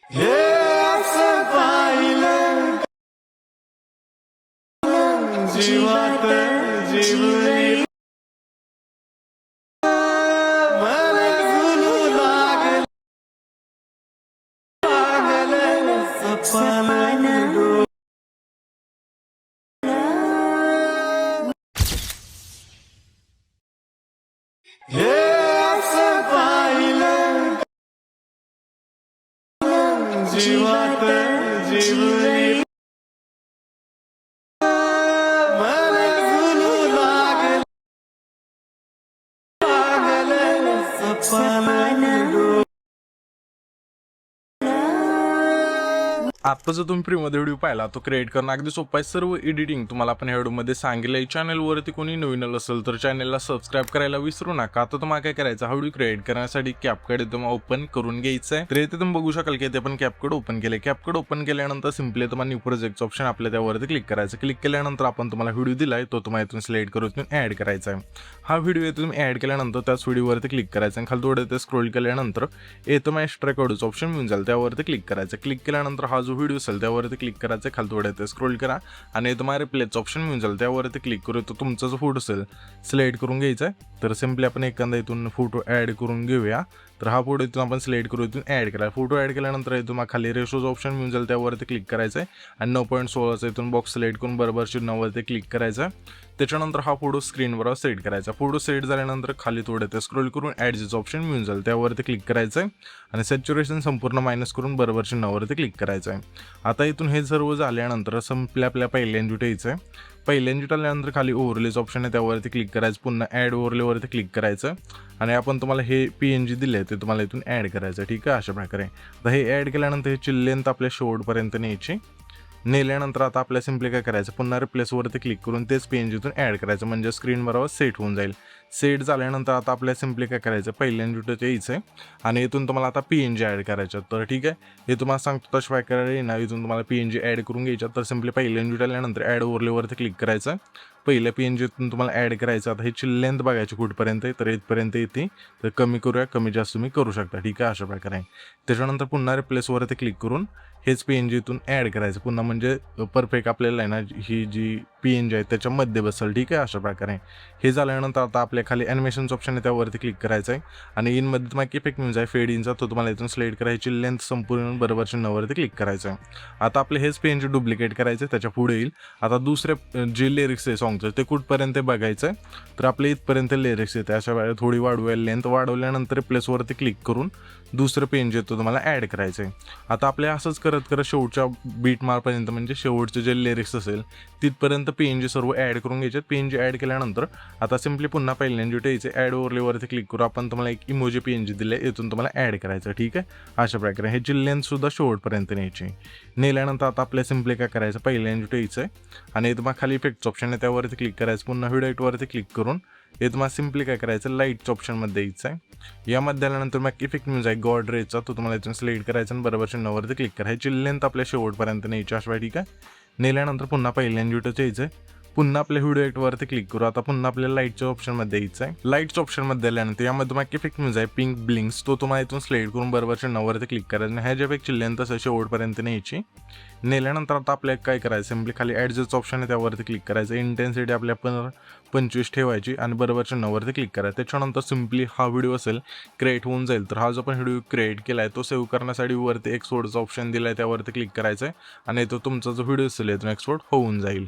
हे असं पाहिलं जीवात जीवली मला झुलू लागलं सपन हे असं पाहिलं जीवात जीवली मला झुलू लागलं सपन आता जर तुम्ही फ्रीमध्ये व्हिडिओ पाहिला तो क्रिएट करणं अगदी सोपं आहे. सर्व एडिटिंग तुम्हाला आपण ह्या व्हिडिओमध्ये सांगितलं आहे. चॅनलवरती कोणी नवीन असेल तर चॅनलला सबस्क्राईब करायला विसरू नका. आता तुम्हाला काय करायचं, हा व्हिडिओ क्रिएट करण्यासाठी कॅपकट तुम्हाला ओपन करून घ्यायचं आहे. तर इथे तुम्ही बघू शकाल की इथे आपण कॅपकट ओपन केले. कॅपकट ओपन केल्यानंतर सिम्पली तुम्हाला न्यू प्रोजेक्टचं ऑप्शन आपल्या त्यावरती क्लिक करायचं. क्लिक केल्यानंतर आपण तुम्हाला व्हिडिओ दिलाय तो तुम्हाला इथून सिलेक्ट करून ऍड करायचा आहे. हा व्हिडिओ इथे तुम्ही ऍड केल्यानंतर त्याच व्हिडिओवरती क्लिक करायचं आणि खाली थोडं ते स्क्रोल केल्यानंतर येतं मग एक्स्ट्रा कोडचं ऑप्शन मिळून जाईल, त्यावरती क्लिक करायचं. क्लिक केल्यानंतर हा जो व्हिडिओ असेल त्यावरती क्लिक करायचं, खाली थोडं ते स्क्रोल करा आणि तुम्हाला रिप्लेचं ऑप्शन मिळून जाईल, त्यावरती क्लिक करू. तर तुमचा जो फोटो असेल सिलेक्ट करून घ्यायचा आहे. तर सिम्पली आपण एखादा इथून फोटो ऍड करून घेऊया. तर हा फोटो इथून आपण सिलेक्ट करू, इथून ऍड करा. फोटो ऍड केल्यानंतर इथून तुम्हाला खाली रेशोचं ऑप्शन मिळून जाईल, त्यावरती क्लिक करायचं आहे आणि 9.16चं इथून बॉक्स सिलेक्ट करून बरोबर चिन्हावरती क्लिक करायचं आहे. त्याच्यानंतर हा फोटो स्क्रीनवर सेट करायचा. फोटो सेट झाल्यानंतर खाली थोडं ते स्क्रोल करून ॲडजेचं ऑप्शन मिळून जाईल, त्यावरती क्लिक करायचं आहे आणि सॅच्युरेशन संपूर्ण मायनस करून बरोबर चिन्हावरती क्लिक करायचं आहे. आता इथून हे सर्व झाल्यानंतर संपल्या आपल्या पहिल्यांदा यायचं आहे. पहिल्यांदा आल्यानंतर खाली ओव्हरलेचं ऑप्शन आहे, त्यावरती क्लिक करायचं. पुन्हा ॲड ओव्हरलेवरती क्लिक करायचं आणि आपण तुम्हाला हे PNG दिले आहे ते तुम्हाला इथून ॲड करायचं. ठीक आहे, अशा प्रकारे. आता हे ॲड केल्यानंतर हे लेंथ आपल्या शेवटपर्यंत न्यायची. नेल्यानंतर आता आपल्या सिम्पली काय करायचं, पुन्हा रिप्लेसवरती क्लिक करून तेच PNGतून ॲड करायचं, म्हणजे स्क्रीन बरोबर सेट होऊन जाईल. सेट झाल्यानंतर आता आपल्या सिम्पली काय करायचं, पहिल्यांदा यायचं आहे आणि इथून तुम्हाला आता PNG ॲड करायचं. तर ठीक आहे, हे तुम्हाला सांगतो तशा प्रकारे ना, इथून तुम्हाला PNG ॲड करून घ्यायच्या. तर सिम्पली पहिल्यांदा आल्यानंतर ॲड ओव्हरलेवरती क्लिक करायचं. पहिल्या PNGतून तुम्हाला ॲड करायचं. आता ह्याची लेंथ बघायची कुठपर्यंत आहे, तर इथपर्यंत येते. तर कमी करूया, कमी जास्त तुम्ही करू शकता. ठीक आहे, अशा प्रकारे. त्याच्यानंतर पुन्हा रिप्लेसवरती क्लिक करून हेच PNG इथून ॲड करायचं पुन्हा, म्हणजे परफेक्ट आपल्याला आहे ना ही जी PNG आहे त्याच्यामध्ये बसेल. ठीक आहे, अशा प्रकारे. हे झाल्यानंतर आता आपल्या खाली ॲनिमेशनचं ऑप्शन आहे, त्यावरती क्लिक करायचं आहे आणि इनमध्ये तुम्हाला इफेक्ट मिळून जाईल फेड इनचा, तो तुम्हाला इथून सिलेक्ट करायची. लेंथ संपूर्ण बरोबर चिन्हावरती क्लिक करायचं आहे. आता आपले हेच PNG डुप्लिकेट करायचं, त्याच्या पुढे येईल. आता दुसरे जे लिरिक्स आहे सॉंगचं ते कुठपर्यंत बघायचं आहे, तर आपल्या इथपर्यंत लिरिक्स येते. अशा वेळेला थोडी वाढवूया लेंथ. वाढवल्यानंतर प्लेसवरती क्लिक करून दुसरं PNG येतो तुम्हाला ॲड करायचं आहे. आता आपल्या असंच करत करत शेवटच्या बीट मार्कपर्यंत, म्हणजे शेवटचे जे लिरिक्स असेल तिथपर्यंत PNG सर्व ॲड करून घ्यायचे. PNG ॲड केल्यानंतर आता सिम्पली पुन्हा पहिल्यांदा यायचे. ॲड ओव्हरलेवरती क्लिक करू. आपण तुम्हाला एक इमोजी PNG दिले, इथून तुम्हाला ॲड करायचं. ठीक आहे, अशा प्रकारे. ह्याची लेंथसुद्धा शेवटपर्यंत न्यायची. नेल्यानंतर आता आपल्या सिम्पली काय करायचं, पहिल्यांदा यायचं आहे आणि तुम्हाला खाली इफेक्टचं ऑप्शन आहे, त्यावरती क्लिक करायचं. पुन्हा व्हिडिओवरती क्लिक करून हे तुम्हाला सिम्पली काय करायचं, लाईटच्या ऑप्शनमध्ये यायचं आहे. यामध्ये आल्यानंतर मग इफेक्ट मिळून जाईल गॉड रेचा, तो तुम्हाला इथून सिलेक्ट करायचा आणि बरोबर चिन्हावरती क्लिक करायची. लेंथ आपल्या शेवटपर्यंत न्यायची अशा. ठीक आहे, नेल्यानंतर पुन्हा पहिल्यांदा यायचं आहे. पुन्हा आपल्या व्हिडिओ एडिटवरती क्लिक करू. आता पुन्हा आपल्याला लाईटच्या ऑप्शनमध्ये यायचं आहे. लाईटच्या ऑप्शनमध्ये आल्यानंतर यामध्ये तुम्हाला इफेक्ट मिळून जाईल पिंक ब्लिंक्स, तो तुम्हाला इथून सिलेक्ट करून बरोबर चिन्हावरती क्लिक करायचं आणि ह्याच्या इफेक्टची लेंथ असं शेवटपर्यंत न्यायची. नेल्यानंतर आता आपल्याला काय करायचं, सिम्पली खाली ॲडजस्टचं ऑप्शन आहे, त्यावरती क्लिक करायचं. इंटेन्सिटी आपल्या 25 ठेवायची आणि बरोबर चिन्हावरती क्लिक करायचं. त्याच्यानंतर सिम्पली हा व्हिडिओ असेल क्रिएट होऊन जाईल. तर हा जो आपण व्हिडिओ क्रिएट केला आहे तो सेव्ह करण्यासाठी वरती एक्सपोर्टचा ऑप्शन दिला आहे, त्यावरती क्लिक करायचं आहे आणि तो तुमचा जो व्हिडिओ असेल यातून एक्सपोर्ट होऊन जाईल.